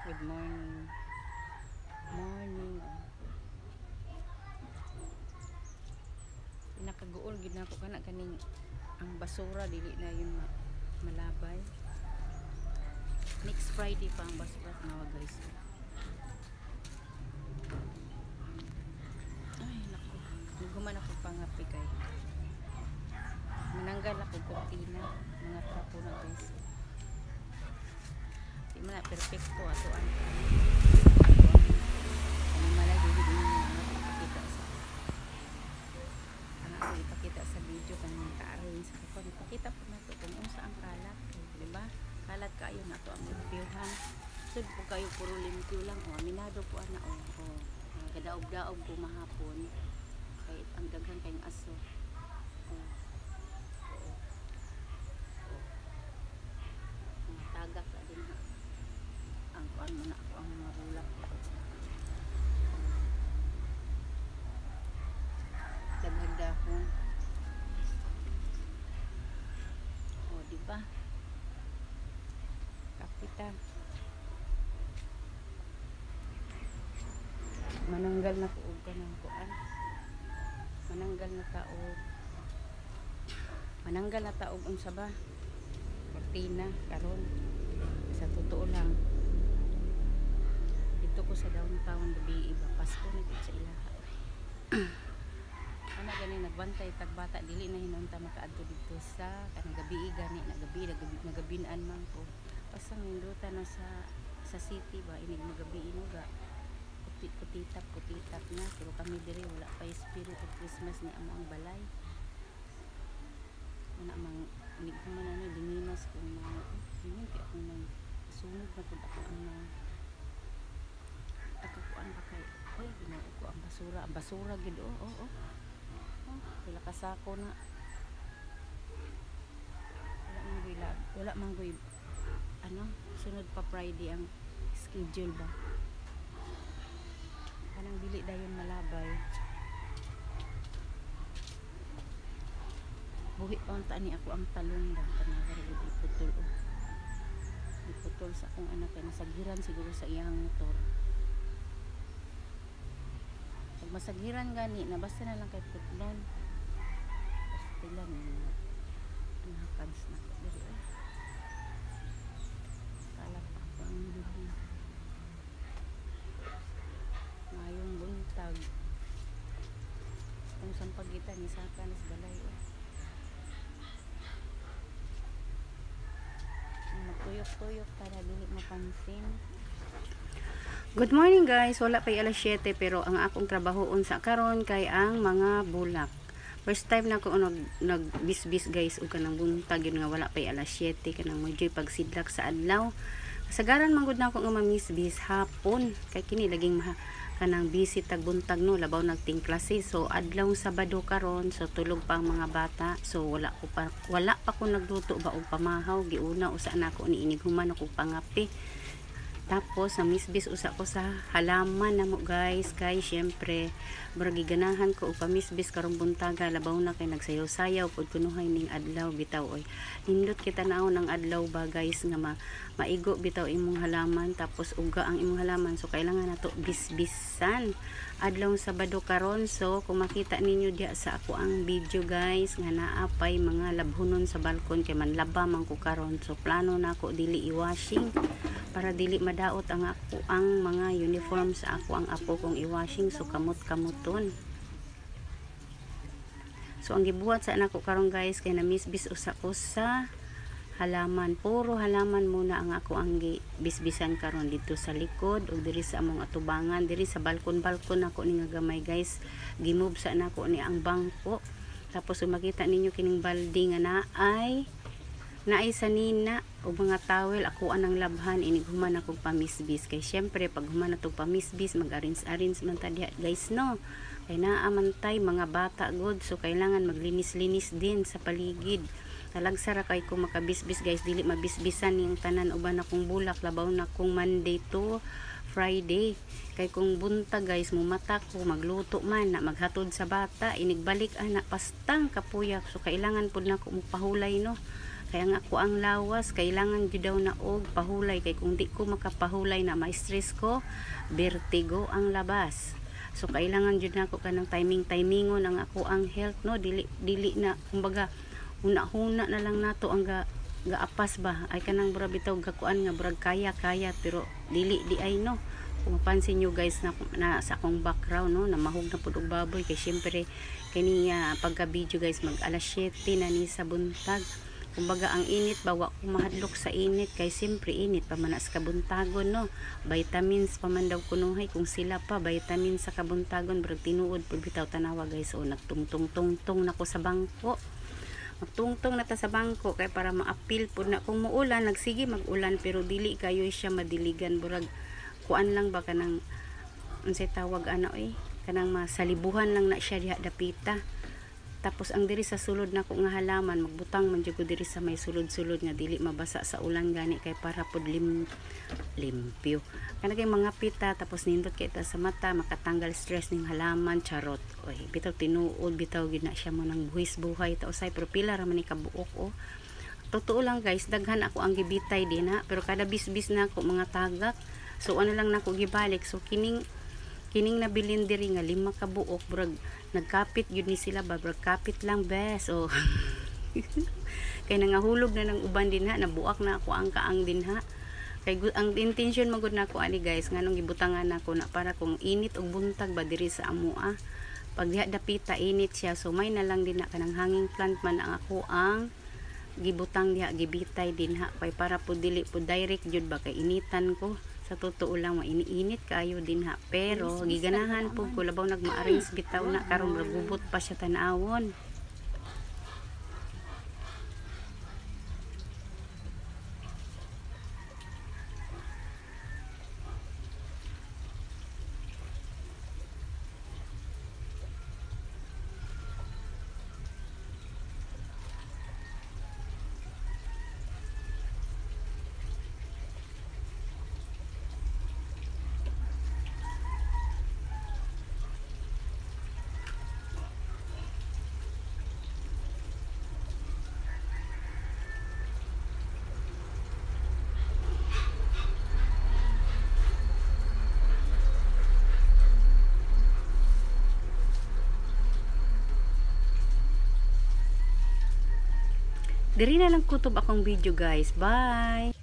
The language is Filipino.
Good morning. Morning. Oh. Pinakaguol gid nako kana kaning ang basura dili na yung malabay. Next Friday pa ang basura nawa guys. Ay nako. Guguman ako pangapi kay. Mananggal ako kurtina mga trapo na guys. Di man na perfecto ato ang ipakita sa video kanang ka-arrange sa ko ipakita po nato kung unsa ang kalat, di ba? Kalat kayo nato ang limpyuhan. Sud po kayo puro limpyo lang o aminado po ana o kadaog-daog ko mahapon kay ang daghan kayong aso. Mga tagak na din ha. Ang kuan mo na ako ang mga bulak. Daghan ko. O, diba? Kapita. Mananggal na ko og kanang kuan. Mananggal na taog. Mananggal na taog unsa ba? Kortina karon. Sa totoo lang. Dito ko sa downtown gabi iba Pasko na gid sa ilaha. Ana gani nagbantay tag bata dili na hinunta makaadto dito sa kanang gabi gani nagabinan man ko pasang hinduta na sa city ba inig magabi inuga kutitap na pero kami diri wala pa spirit of Christmas ni amo ang balay ana mang inig man ani dinginas kung mga hindi kay akong nang sunod na pud ako ang kuan pa kay oy ginoo ko ang basura gid wala kasako na wala man goy ano sunod pa Friday ang schedule ba kanang dili dayon malabay buhi pa unta ni ako ang talong ba kanang iputol sa akong anak kay nasagiran siguro sa iyang motor. Masagiran gani na basta na lang kay putlon pastilan nakakans na diri kalap ako ang duhi ngayong buntag kung saan pagitan ni sakan is balay magtuyok-tuyok para dili mapansin. Good morning guys, wala pa alas 7 pero ang akong trabahoon sa karon kay ang mga bulak. First time na ako nagbisbis guys ug kanang buntag yun nga wala pa alas 7 kanang medyo pagsidlak sa adlaw. Kasagaran man gud na ako nga mamisbis hapon kay kini laging kanang busy tag buntag no labaw nagting klase so adlaw Sabado karon so tulog pa ang mga bata so wala pa ko nagluto ba og pamahaw giuna usa na ako ni inighuman ako pangapi. Tapos namisbis usa ko sa halaman namo guys kay syempre murag giganahan ko og pamisbis karong buntaga labaw na kay nagsayaw-sayaw pud kunuhay ning adlaw bitaw oy nindot kita naon ang adlaw ba guys nga maigo bitaw imong halaman tapos uga ang imong halaman so kailangan nato bisbisan adlaw Sabado karon so kung makita ninyo diha sa ako ang video guys nga naapay mga labhonon sa balkon kay manlaba man ko karon so plano nako dili i-washing para dili madaot ang ako ang mga uniform sa ako ang apo kong i-washing so kamot-kamuton. So ang gibuhat sa anak ko karon guys kay namisbis usa ko sa halaman. Puro halaman muna ang ako ang bisbisan karon dito sa likod o diri sa among atubangan, diri sa balkon-balkon ako ni nga gamay guys. Gimove sa nako ni ang bangko. Tapos makita ninyo kining balde nga naay sanina o mga towel ako anang labhan inighuman akong pamisbis kay syempre pag human natong pamisbis mag-arrange man ta diha guys no kay naamantay mga bata god so kailangan maglinis-linis din sa paligid talagsara kay kung makabisbis guys dili mabisbisan ning tanan uban akong bulak labaw na kung Monday to Friday kay kung bunta guys mumata ko magluto man na maghatod sa bata inigbalik anak pastang kapuyak so kailangan pud nako mo pahulay no Kaya nga ako ang lawas, kailangan jud daw na og pahulay, kay kung di ko makapahulay na ma-stress ko, vertigo ang labas. So kailangan jud nako kanang timingon ang ako ang health, no, dili na kumbaga una-huna na lang nato ang gaapas ba, ay kanang murag bitaw gakuan nga murag kaya pero dili di ay, no. Kung mapansin nyo guys na sa akong background, no, na mahog na pud og baboy, kay syempre kani pagka video guys mag alas 7 na ni sa buntag. Kumbaga ang init ba wa ko mahadlok sa init, kay simpre init pa man sa kabuntagon, no. Vitamins pa man daw kunuhay, kung sila pa vitamins sa kabuntagon brag tinuod pud bitaw tanawa guys. So nagtungtong nako sa bangko, magtungtong na ta sa bangko kay para maapil pud na kung muulan, nagsige mag-ulan pero dili kayo siya madiligan, burag kuan lang ba kanang unsay tawag kanang masalibuhan lang na siya diha dapita. Tapos ang diri sa sulod na ko nga halaman, magbutang man jud ko diri sa may sulod-sulod nga dili mabasa sa ulan gani, kay para pud limpyo. Kana kay mga pita, tapos nindot kay ta sa mata, makatanggal stress ning halaman, charot. Oy, bitaw tinuod, bitaw gid na siya mo nang buhis buhay ta usay, pero pila ra man ni kabuok, oh. Totoo lang guys, daghan ako ang gibitay din ha, pero kada bisbis na ako mga tagak. So ano lang nako gibalik. So kining nabilin diri nga 5 ka buok, brag nagkapit yun ni sila ba, brag kapit lang bes. Oh. Kay nangahulog na ng uban din ha, nabuak na ako ang kaang din ha. Kay ang intention magud nako ani guys, nganong gibutangan nako na para kung init og buntag ba diri sa amua, pag diha dapita init siya, so may na lang din na kanang hanging plant man ang ako ang gibutang diha, gibitay din ha, kay para po dili po direct jud ba kay initan ko. Sa totoo lang mainiinit kayo din ha, pero giganahan po ko labaw nagma-arrange bitaw na karon ragubot pa siya tanawon. Diri na lang kutob akong video guys. Bye!